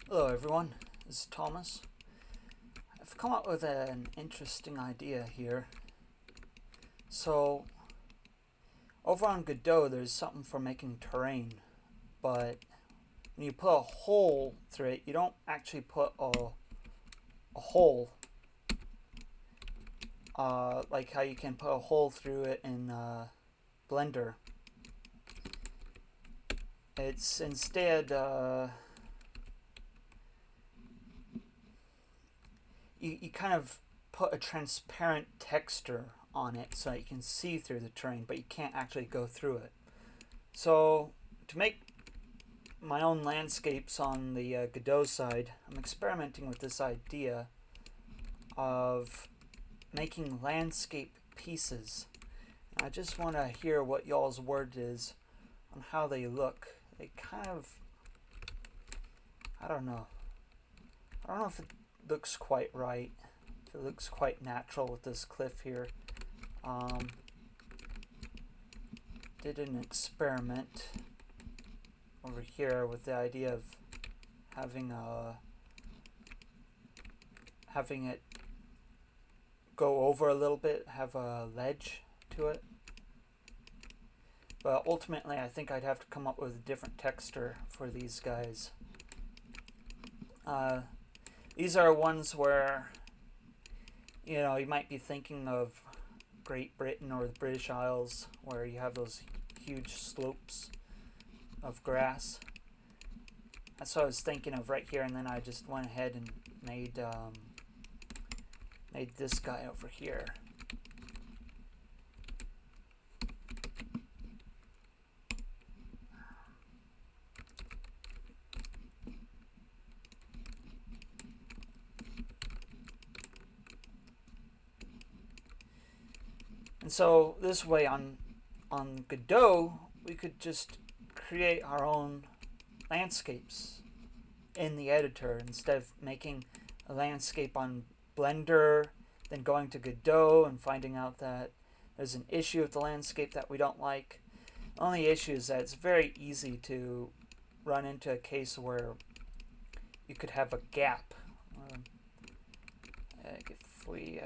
Hello everyone, this is Thomas. I've come up with an interesting idea here. So, over on Godot there's something for making terrain, but when you put a hole through it, you don't actually put a hole, like how you can put a hole through it in Blender. It's instead, you kind of put a transparent texture on it so that you can see through the terrain, but you can't actually go through it. So to make my own landscapes on the Godot side, I'm experimenting with this idea of making landscape pieces. And I just want to hear what y'all's word is on how they look. They kind of, I don't know. I don't know if it looks quite right. If it looks quite natural with this cliff here. Did an experiment over here with the idea of having it go over a little bit, have a ledge to it. But ultimately, I think I'd have to come up with a different texture for these guys. These are ones where, you might be thinking of Great Britain or the British Isles, where you have those huge slopes of grass. That's what I was thinking of right here, and then I just went ahead and made this guy over here. And so this way on Godot, we could just create our own landscapes in the editor instead of making a landscape on Blender, then going to Godot and finding out that there's an issue with the landscape that we don't like. The only issue is that it's very easy to run into a case where you could have a gap. If we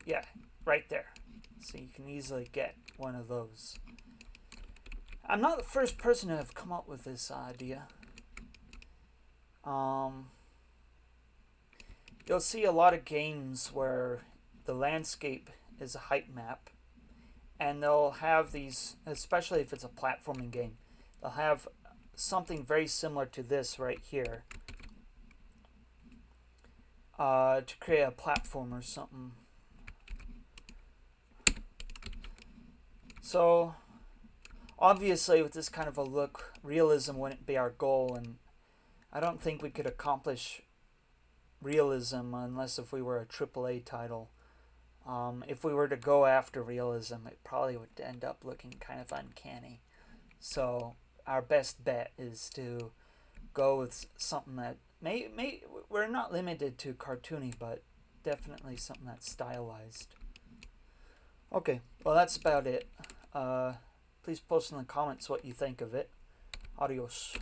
yeah, right there. So you can easily get one of those. I'm not the first person to have come up with this idea. You'll see a lot of games where the landscape is a height map, and they'll have these, especially if it's a platforming game, they'll have something very similar to this right here to create a platform or something. So obviously with this kind of a look, realism wouldn't be our goal, and I don't think we could accomplish realism unless if we were a AAA title. If we were to go after realism, it probably would end up looking kind of uncanny. So our best bet is to go with something that we're not limited to cartoony, but definitely something that's stylized. Okay, well that's about it. Please post in the comments what you think of it. Adios.